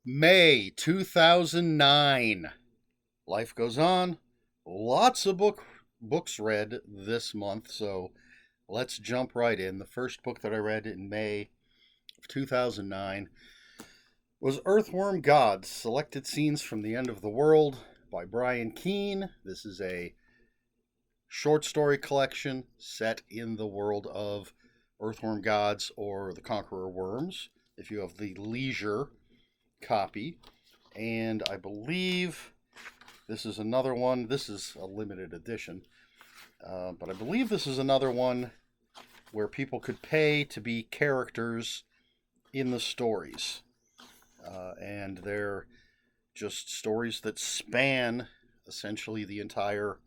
May 2009. Life goes on. Lots of books read this month, so let's jump right in. The first book that I read in May of 2009 was Earthworm Gods: Selected Scenes from the End of the World by Brian Keene. This is a short story collection set in the world of Earthworm Gods or the Conqueror Worms, if you have the leisure copy. And I believe this is another one. This is a limited edition. But I believe this is another one where people could pay to be characters in the stories. And they're just stories that span essentially the entire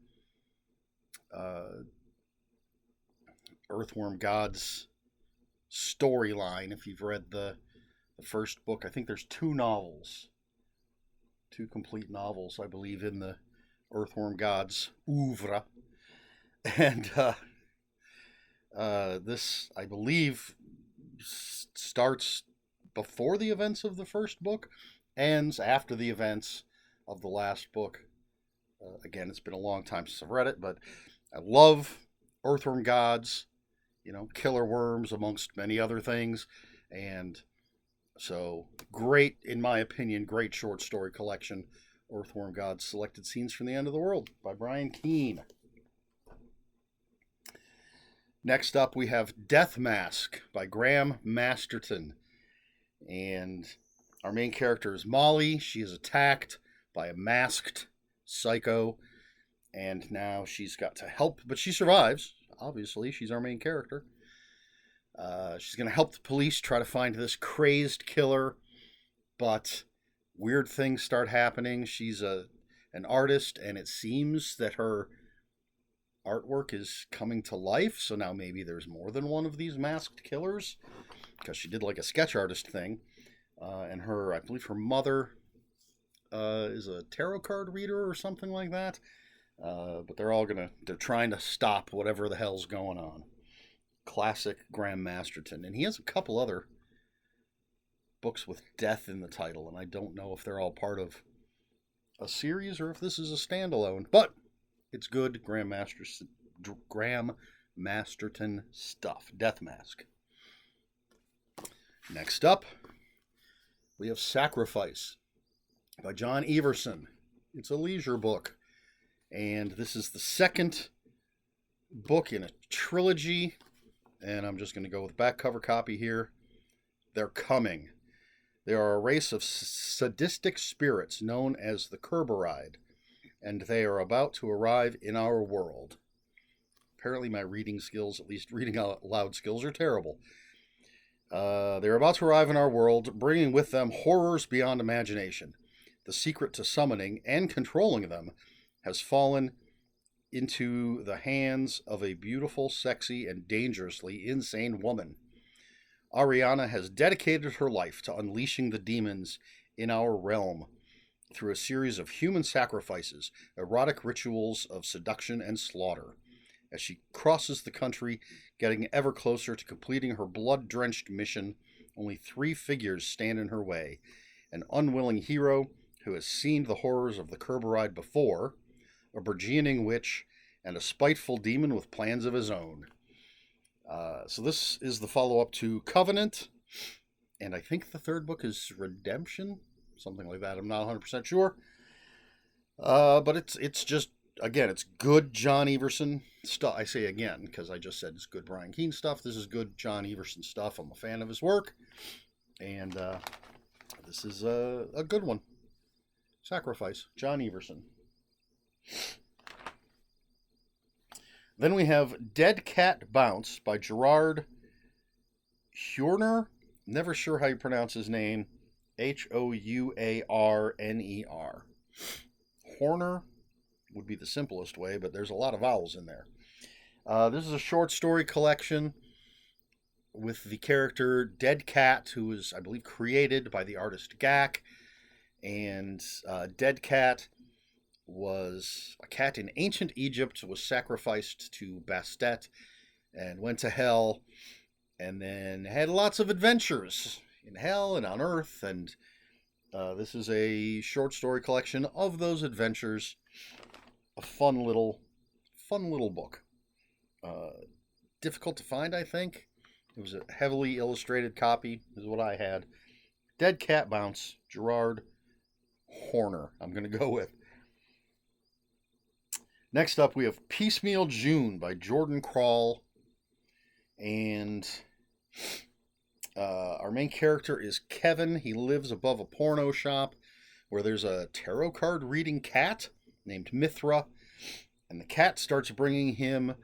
Earthworm Gods storyline. If you've read the first book, I think there's two complete novels, I believe, in the Earthworm Gods oeuvre. And this, I believe, starts before the events of the first book, ends after the events of the last book. Again, it's been a long time since I've read it, but I love Earthworm Gods, killer worms amongst many other things. And so, great, in my opinion, great short story collection, Earthworm Gods: Selected Scenes from the End of the World by Brian Keene. Next up, we have Death Mask by Graham Masterton. And our main character is Molly. She is attacked by a masked psycho, and now she's got to help, but she survives. Obviously, she's our main character. She's going to help the police try to find this crazed killer, but weird things start happening. She's an artist, and it seems that her artwork is coming to life, so now maybe there's more than one of these masked killers, because she did like a sketch artist thing. And I believe her mother is a tarot card reader or something like that. But they're trying to stop whatever the hell's going on. Classic Graham Masterton. And he has a couple other books with death in the title, and I don't know if they're all part of a series or if this is a standalone, but it's good Graham Masterton stuff. Death Mask. Next up, we have Sacrifice by John Everson. It's a leisure book, and this is the second book in a trilogy, and I'm just going to go with back cover copy here. They're coming. They are a race of sadistic spirits known as the Kerberide, and they are about to arrive in our world. Apparently my reading skills, at least reading out loud skills, are terrible. They're about to arrive in our world, bringing with them horrors beyond imagination. The secret to summoning and controlling them has fallen into the hands of a beautiful, sexy, and dangerously insane woman. Ariana has dedicated her life to unleashing the demons in our realm through a series of human sacrifices, erotic rituals of seduction and slaughter. As she crosses the country, getting ever closer to completing her blood-drenched mission, only three figures stand in her way: an unwilling hero who has seen the horrors of the Kerberide before, a burgeoning witch, and a spiteful demon with plans of his own. So this is the follow-up to Covenant, and I think the third book is Redemption, something like that. I'm not 100% sure. But it's just, again, it's good John Everson stuff. I say again because I just said it's good Brian Keene stuff. This is good John Everson stuff. I'm a fan of his work, and this is a good one. Sacrifice, John Everson. Then we have Dead Cat Bounce by Gerard Hourner. Never sure how you pronounce his name. Houarner. Horner would be the simplest way, but there's a lot of vowels in there. This is a short story collection with the character Dead Cat, who was, I believe, created by the artist Gak. And Dead Cat was a cat in ancient Egypt, was sacrificed to Bastet and went to hell, and then had lots of adventures in hell and on Earth, and This is a short story collection of those adventures. A fun little book. Uh, Difficult to find, I think. It was a heavily illustrated copy, is what I had. Dead Cat Bounce, Gerard Horner, I'm going to go with. Next up, we have Piecemeal June by Jordan Krall. And our main character is Kevin. He lives above a porno shop where there's a tarot card reading cat named Mithra. And the cat starts bringing him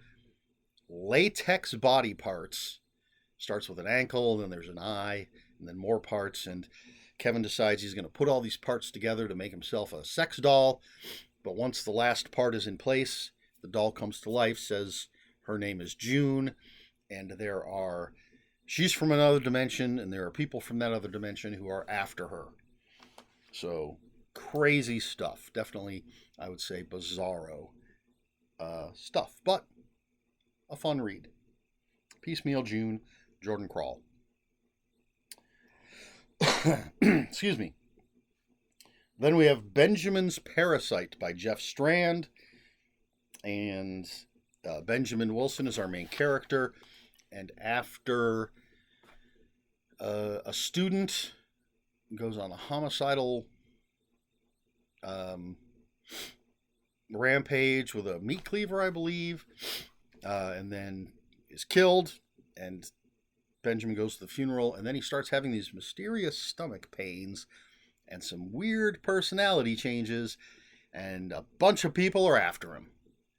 latex body parts. Starts with an ankle, then there's an eye, and then more parts. And Kevin decides he's going to put all these parts together to make himself a sex doll. But once the last part is in place, the doll comes to life, says her name is June, and she's from another dimension, and there are people from that other dimension who are after her. So, crazy stuff. Definitely, I would say, bizarro stuff, but a fun read. Piecemeal June, Jordan Krall. Excuse me. Then we have Benjamin's Parasite by Jeff Strand. And Benjamin Wilson is our main character. And after a student goes on a homicidal rampage with a meat cleaver, I believe, and then is killed, and Benjamin goes to the funeral, and then he starts having these mysterious stomach pains and some weird personality changes, and a bunch of people are after him.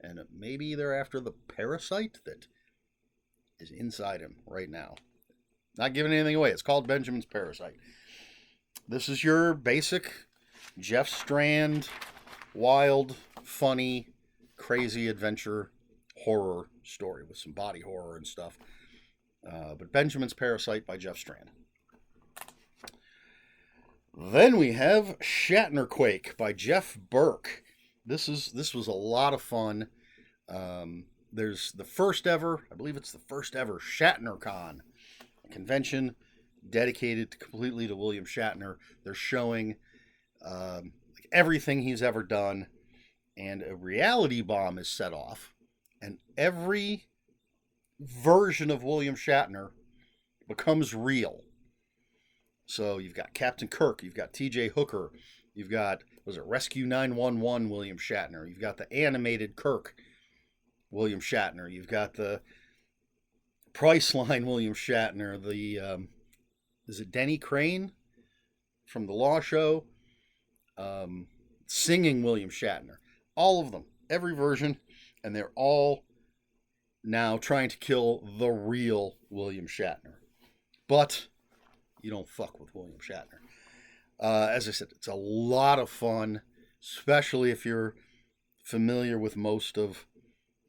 And maybe they're after the parasite that is inside him right now. Not giving anything away. It's called Benjamin's Parasite. This is your basic Jeff Strand, wild, funny, crazy adventure horror story with some body horror and stuff. But Benjamin's Parasite by Jeff Strand. Then we have Shatnerquake by Jeff Burke. This was a lot of fun. There's the first ever, I believe it's the first ever ShatnerCon, a convention dedicated completely to William Shatner. They're showing everything he's ever done, and a reality bomb is set off, and every version of William Shatner becomes real. So you've got Captain Kirk, you've got T.J. Hooker, you've got, Rescue 911 William Shatner, you've got the animated Kirk William Shatner, you've got the Priceline William Shatner, is it Denny Crane from The Law Show? Singing William Shatner. All of them, every version, and they're all now trying to kill the real William Shatner. But you don't fuck with William Shatner. As I said, it's a lot of fun, especially if you're familiar with most of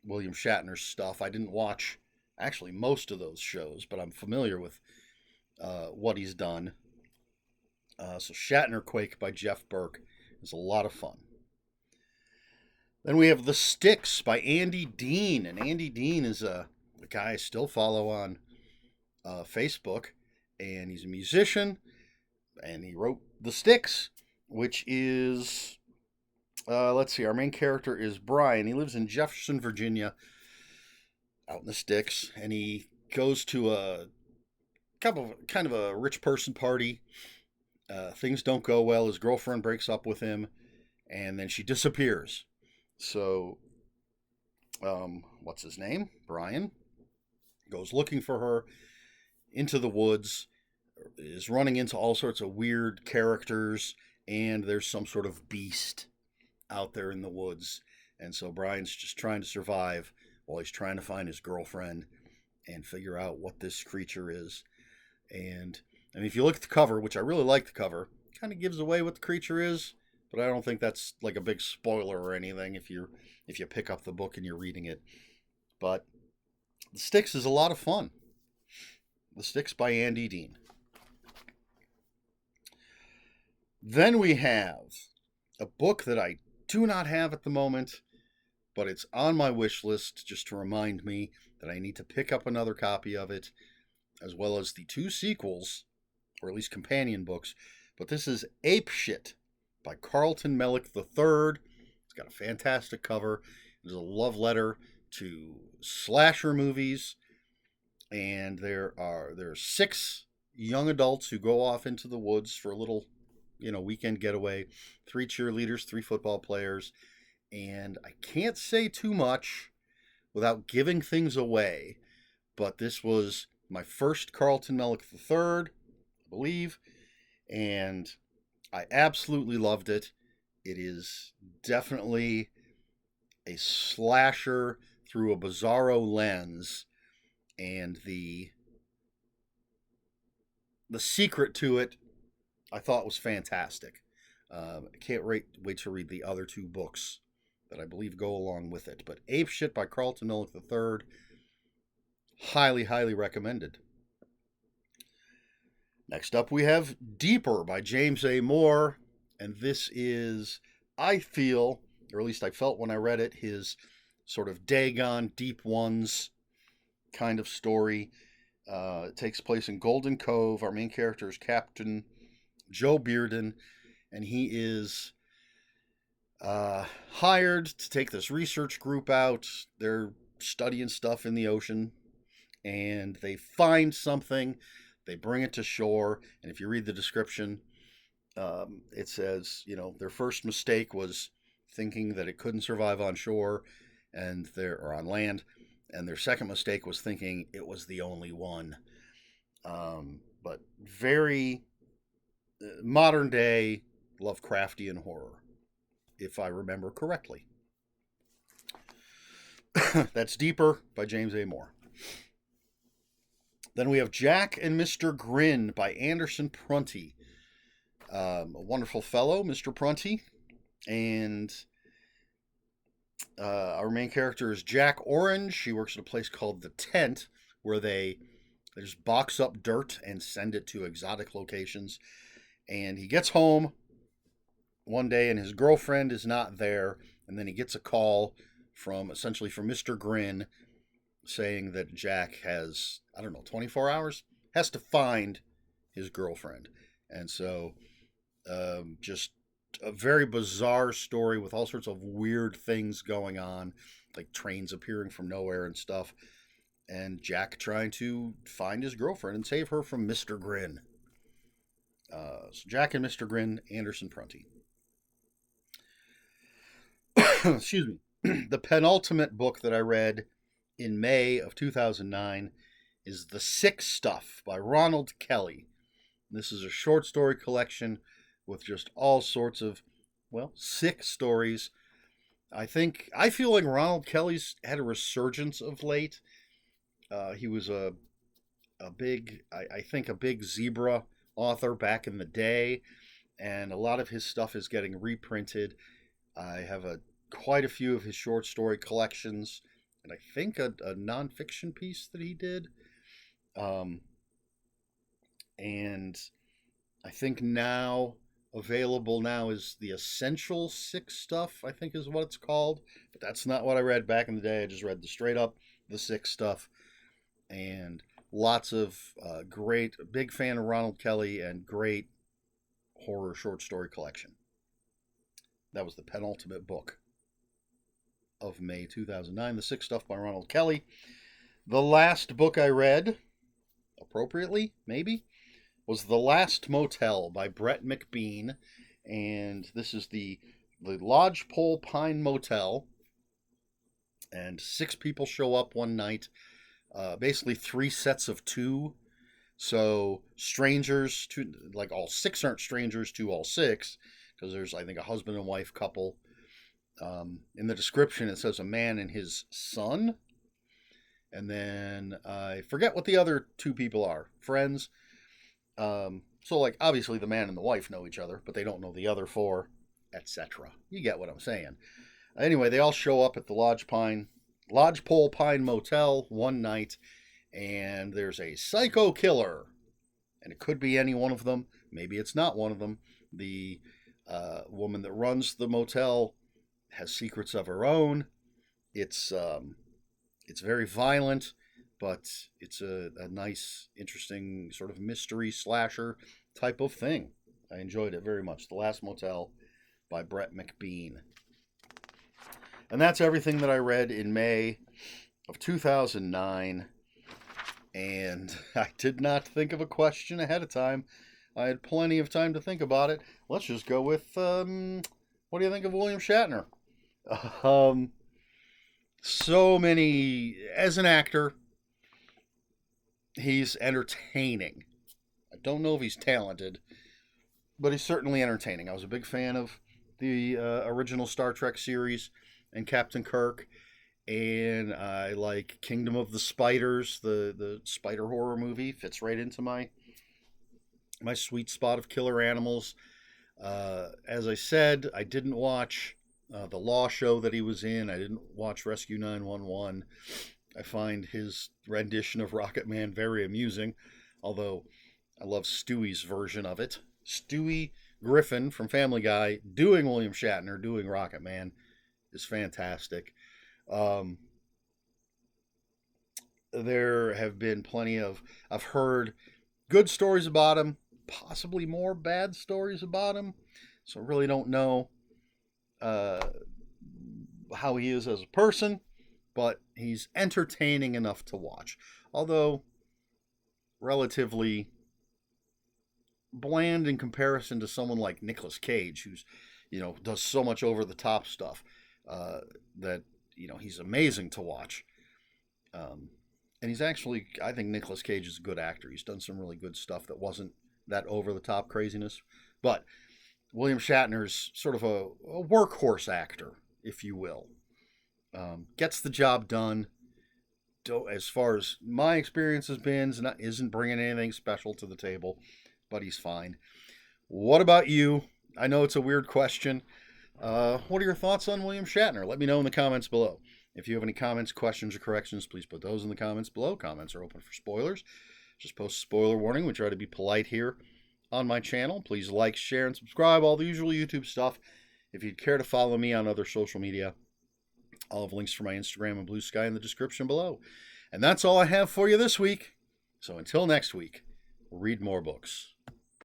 William Shatner's stuff. I didn't watch actually most of those shows, but I'm familiar with what he's done. So Shatnerquake by Jeff Burke is a lot of fun. Then we have The Sticks by Andy Dean. And Andy Dean is a guy I still follow on Facebook. And he's a musician. And he wrote The Sticks, which is, let's see, our main character is Brian. He lives in Jefferson, Virginia, out in the sticks. And he goes to a kind of a rich person party. Things don't go well. His girlfriend breaks up with him. And then she disappears. So, what's his name? Brian goes looking for her into the woods, is running into all sorts of weird characters, and there's some sort of beast out there in the woods. And so Brian's just trying to survive while he's trying to find his girlfriend and figure out what this creature is. And I mean, if you look at the cover, which I really like the cover, it kind of gives away what the creature is. But I don't think that's like a big spoiler or anything if you pick up the book and you're reading it. But The Sticks is a lot of fun. The Sticks by Andy Dean. Then we have a book that I do not have at the moment, but it's on my wish list just to remind me that I need to pick up another copy of it, as well as the 2 sequels, or at least companion books, But this is Ape Shit by Carlton Mellick III. It's got a fantastic cover. It is a love letter to slasher movies, and there are 6 young adults who go off into the woods for a little, weekend getaway. 3 cheerleaders, 3 football players, and I can't say too much without giving things away, but this was my first Carlton Mellick III, I believe, and I absolutely loved it. It is definitely a slasher through a bizarro lens, and the secret to it I thought was fantastic. I can't wait to read the other 2 books that I believe go along with it. But Ape Shit by Carlton Mellick III, highly, highly recommended. Next up, we have Deeper by James A. Moore. And this is, I feel, or at least I felt when I read it, his sort of Dagon Deep Ones kind of story. It takes place in Golden Cove. Our main character is Captain Joe Bearden, and he is hired to take this research group out. They're studying stuff in the ocean, and they find something. They bring it to shore, and if you read the description, it says, their first mistake was thinking that it couldn't survive on shore, or on land, and their second mistake was thinking it was the only one. But very modern day Lovecraftian horror, if I remember correctly. That's Deeper by James A. Moore. Then we have Jack and Mr. Grin by Anderson Prunty. A wonderful fellow, Mr. Prunty. And our main character is Jack Orange. He works at a place called The Tent, where they just box up dirt and send it to exotic locations. And he gets home one day and his girlfriend is not there. And then he gets a call from Mr. Grin saying that Jack has, 24 hours, has to find his girlfriend. And so just a very bizarre story with all sorts of weird things going on, like trains appearing from nowhere and stuff. And Jack trying to find his girlfriend and save her from Mr. Grin. So Jack and Mr. Grin, Anderson Prunty. Excuse me. The penultimate book that I read in May of 2009 is The Sick Stuff by Ronald Kelly. This is a short story collection with just all sorts of, sick stories. I feel like Ronald Kelly's had a resurgence of late. He was a big zebra author back in the day, and a lot of his stuff is getting reprinted. I have quite a few of his short story collections, and I think a nonfiction piece that he did. And I think available now is the Essential Sick Stuff, I think is what it's called. But that's not what I read back in the day. I just read the straight up The Sick Stuff. And lots of great, big fan of Ronald Kelly and great horror short story collection. That was the penultimate book of May 2009, The Sick Stuff by Ronald Kelly. The last book I read, appropriately, maybe, was The Last Motel by Brett McBean. And this is the Lodgepole Pine Motel. And 6 people show up one night. Basically 3 sets of 2. So strangers, like all 6 aren't strangers to all 6. Because there's, I think, a husband and wife couple. In the description, it says a man and his son. And then I forget what the other 2 people are. Friends. So, like, obviously the man and the wife know each other, but they don't know the other 4, etc. You get what I'm saying. Anyway, they all show up at the Lodgepole Pine Motel one night, and there's a psycho killer. And it could be any one of them. Maybe it's not one of them. The woman that runs the motel has secrets of her own. It's very violent, but it's a nice, interesting sort of mystery slasher type of thing. I enjoyed it very much. The Last Motel by Brett McBean. And that's everything that I read in May of 2009. And I did not think of a question ahead of time. I had plenty of time to think about it. Let's just go with, what do you think of William Shatner? So many, as an actor, he's entertaining. I don't know if he's talented, but he's certainly entertaining. I was a big fan of the original Star Trek series and Captain Kirk, and I like Kingdom of the Spiders, the spider horror movie. Fits right into my sweet spot of killer animals. As I said, I didn't watch the Law show that he was in. I didn't watch Rescue 911. I find his rendition of Rocket Man very amusing, although I love Stewie's version of it. Stewie Griffin from Family Guy doing William Shatner, doing Rocket Man is fantastic. There have been plenty of, I've heard good stories about him, possibly more bad stories about him, so I really don't know how he is as a person, but he's entertaining enough to watch. Although relatively bland in comparison to someone like Nicolas Cage, who's, does so much over the top stuff that, he's amazing to watch. And he's actually, I think Nicolas Cage is a good actor. He's done some really good stuff that wasn't that over the top craziness. But William Shatner's sort of a workhorse actor, if you will. Gets the job done. As far as my experience has been, isn't bringing anything special to the table, but he's fine. What about you? I know it's a weird question. What are your thoughts on William Shatner? Let me know in the comments below. If you have any comments, questions, or corrections, please put those in the comments below. Comments are open for spoilers. Just post a spoiler warning. We try to be polite here on my channel. Please like, share, and subscribe. All the usual YouTube stuff. If you'd care to follow me on other social media, I'll have links for my Instagram and Blue Sky in the description below. And that's all I have for you this week. So until next week, read more books.